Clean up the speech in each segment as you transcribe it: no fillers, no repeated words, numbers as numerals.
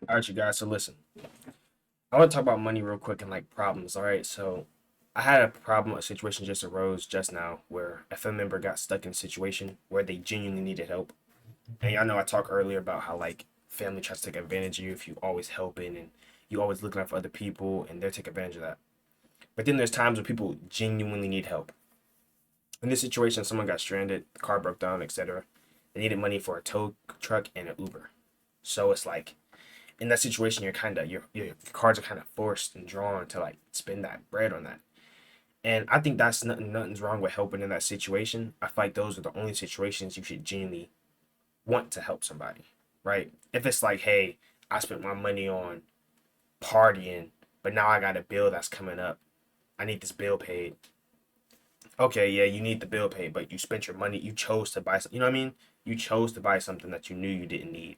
All right, you guys. So listen, I want to talk about money real quick and like problems. All right. So I had a problem, a situation just arose just now where a family member got stuck in a situation where they genuinely needed help. And y'all know I talked earlier about how like family tries to take advantage of you if you always helping and you always looking out for other people and they'll take advantage of that. But then there's times when people genuinely need help. In this situation, someone got stranded, the car broke down, etc. They needed money for a tow truck and an Uber. So it's like in that situation, you're kind of your cards are kind of forced and drawn to like spend that bread on that. And I think that's nothing's wrong with helping in that situation. I feel like those are the only situations you should genuinely want to help somebody, right? If it's like, hey, I spent my money on partying, but now I got a bill that's coming up. I need this bill paid. Okay, yeah, you need the bill paid, but you spent your money. You chose to buy something. You know what I mean? You chose to buy something that you knew you didn't need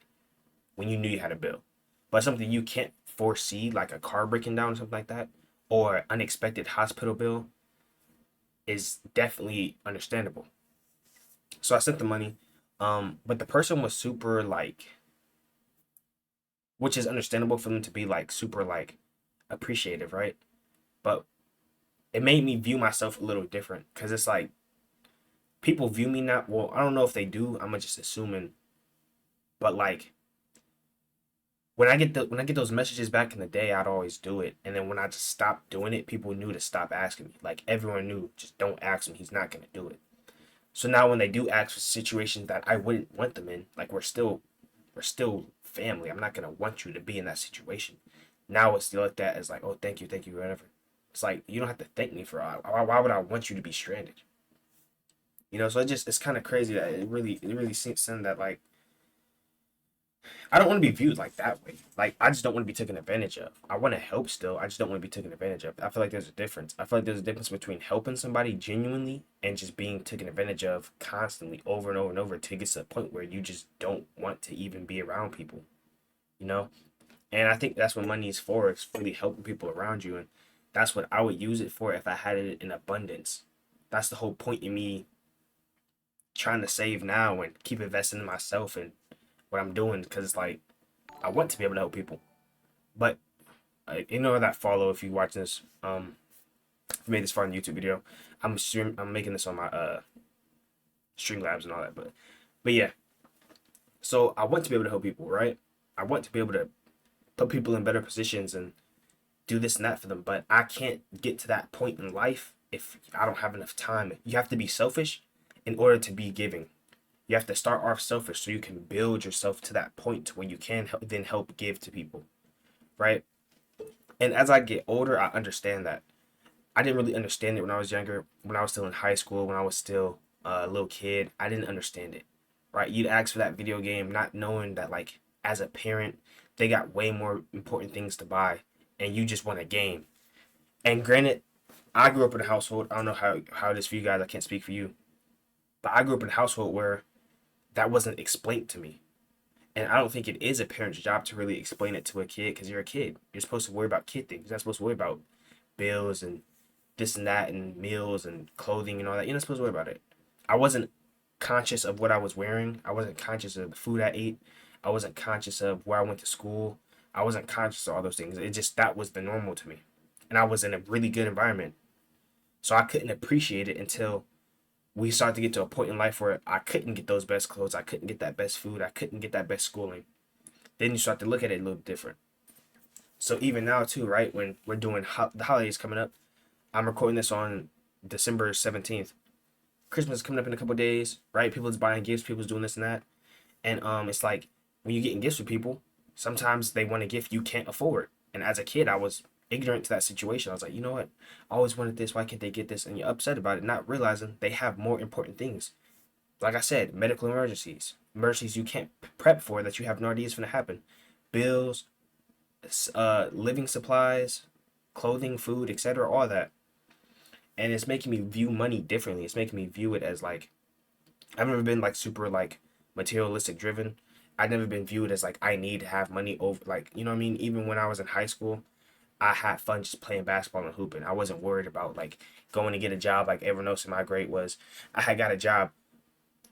when you knew you had a bill. But something you can't foresee, like a car breaking down or something like that, or unexpected hospital bill, is definitely understandable. So I sent the money, but the person was super like, which is understandable for them to be like super like appreciative, right? But it made me view myself a little different because it's like people view me not well. I don't know if they do. I'm just assuming, but like when I get those messages back in the day, I'd always do it. And then when I just stopped doing it, people knew to stop asking me. Like everyone knew, just don't ask him. He's not gonna do it. So now when they do ask for situations that I wouldn't want them in, like we're still family. I'm not gonna want you to be in that situation. Now it's looked at as like, oh, thank you, whatever. It's like you don't have to thank me for why would I want you to be stranded? So it's kind of crazy that it really seems that like I don't want to be viewed like that way. Like I just don't want to be taken advantage of. I want to help still. I just don't want to be taken advantage of. I feel like there's a difference. I feel like there's a difference between helping somebody genuinely and just being taken advantage of constantly over and over and over to get to a point where you just don't want to even be around people, you know? And I think that's what money is for. It's really helping people around you. And that's what I would use it for if I had it in abundance. That's the whole point in me trying to save now and keep investing in myself and what I'm doing because it's like I want to be able to help people. But that follow if you watch this, if you made this far in the YouTube video, I'm making this on my Streamlabs and all that. But yeah, so I want to be able to help people, right? I want to be able to put people in better positions and do this and that for them. But I can't get to that point in life if I don't have enough time. You have to be selfish in order to be giving. You have to start off selfish so you can build yourself to that point where you can then help give to people, right? And as I get older, I understand that. I didn't really understand it when I was younger, when I was still in high school, when I was still a little kid. I didn't understand it, right? You'd ask for that video game, not knowing that, like, as a parent, they got way more important things to buy, and you just want a game. And granted, I grew up in a household. I don't know how it is for you guys. I can't speak for you, but I grew up in a household where that wasn't explained to me. And I don't think it is a parent's job to really explain it to a kid because you're a kid. You're supposed to worry about kid things. You're not supposed to worry about bills and this and that and meals and clothing and all that. You're not supposed to worry about it. I wasn't conscious of what I was wearing. I wasn't conscious of the food I ate. I wasn't conscious of where I went to school. I wasn't conscious of all those things. It just that was the normal to me. And I was in a really good environment. So I couldn't appreciate it until we started to get to a point in life where I couldn't get those best clothes. I couldn't get that best food. I couldn't get that best schooling. Then you start to look at it a little different. So even now too, right? When we're doing the holidays coming up, I'm recording this on December 17th. Christmas is coming up in a couple of days, right? People's buying gifts, people's doing this and that. And it's like when you're getting gifts for people, sometimes they want a gift you can't afford. And as a kid, I was ignorant to that situation. I was like, you know what? I always wanted this. Why can't they get this? And you're upset about it, not realizing they have more important things. Like I said, medical emergencies, emergencies you can't prep for that you have no idea is going to happen, bills, living supplies, clothing, food, etc. All that, and it's making me view money differently. It's making me view it as like I've never been like super like materialistic driven. I've never been viewed as like I need to have money over like you know what I mean. Even when I was in high school, I had fun just playing basketball and hooping. I wasn't worried about like going to get a job like everyone else in my grade was. I had got a job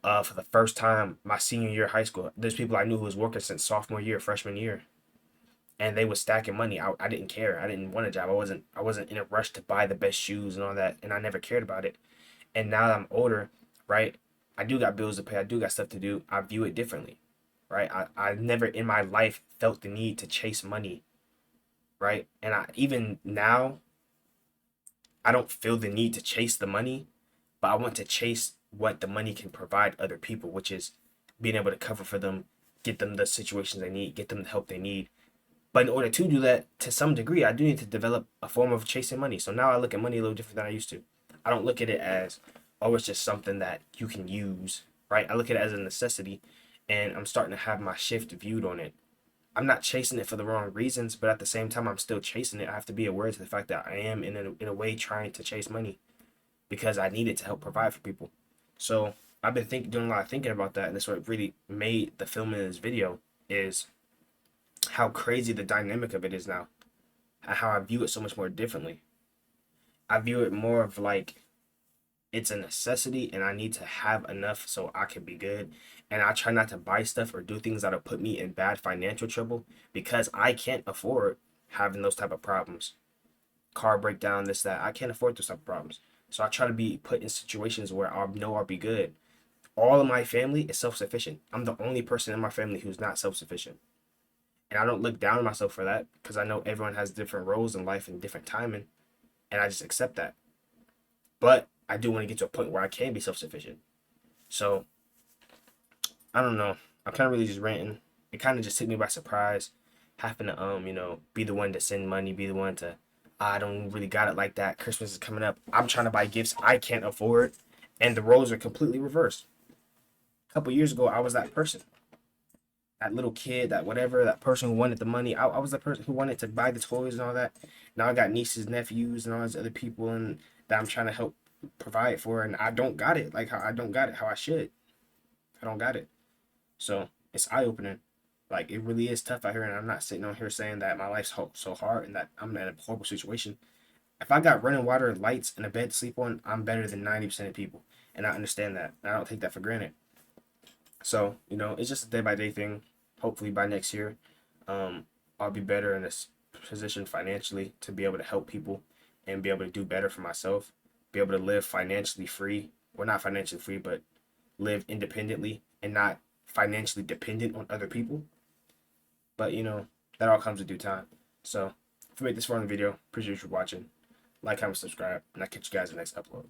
for the first time my senior year of high school. There's people I knew who was working since sophomore year, freshman year. and they was stacking money. I didn't care. I didn't want a job. I wasn't in a rush to buy the best shoes and all that, and I never cared about it. And now that I'm older, right? I do got bills to pay. I do got stuff to do. I view it differently, right? I never in my life felt the need to chase money, right? And I even now I don't feel the need to chase the money, but I want to chase what the money can provide other people, which is being able to cover for them, get them the situations they need, get them the help they need. But in order to do that, to some degree, I do need to develop a form of chasing money. So now I look at money a little different than I used to. I don't look at it as, oh, it's just something that you can use, right? I look at it as a necessity, and I'm starting to have my shift viewed on it. I'm not chasing it for the wrong reasons, but at the same time, I'm still chasing it. I have to be aware to the fact that I am in a way trying to chase money because I need it to help provide for people. So I've been doing a lot of thinking about that, and that's what really made the filming of this video is how crazy the dynamic of it is now, and how I view it so much more differently. I view it more of like it's a necessity and I need to have enough so I can be good. And I try not to buy stuff or do things that'll put me in bad financial trouble because I can't afford having those type of problems. Car breakdown, this, that. I can't afford those type of problems. So I try to be put in situations where I know I'll be good. All of my family is self-sufficient. I'm the only person in my family who's not self-sufficient. And I don't look down on myself for that because I know everyone has different roles in life and different timing. And I just accept that. But I do want to get to a point where I can be self-sufficient. So I don't know. I'm kind of really just ranting. It kind of just took me by surprise, having to be the one to send money, be the one to. I don't really got it like that. Christmas is coming up. I'm trying to buy gifts I can't afford, and the roles are completely reversed. A couple years ago, I was that person, that little kid, that whatever, that person who wanted the money. I was the person who wanted to buy the toys and all that. Now I got nieces, nephews, and all these other people, and that I'm trying to help provide for, and I don't got it like how I don't got it how I should. I don't got it. So it's eye opening. Like it really is tough out here, and I'm not sitting on here saying that my life's so hard and that I'm in a horrible situation. If I got running water, lights, and a bed to sleep on, I'm better than 90% of people, and I understand that. And I don't take that for granted. So it's just a day by day thing. Hopefully by next year, I'll be better in this position financially to be able to help people and be able to do better for myself. Be able to live financially free. Well, not financially free, but live independently and not financially dependent on other people. But that all comes in due time. So if you made this far in the video, appreciate you for watching. Like, comment, subscribe, and I'll catch you guys in the next upload.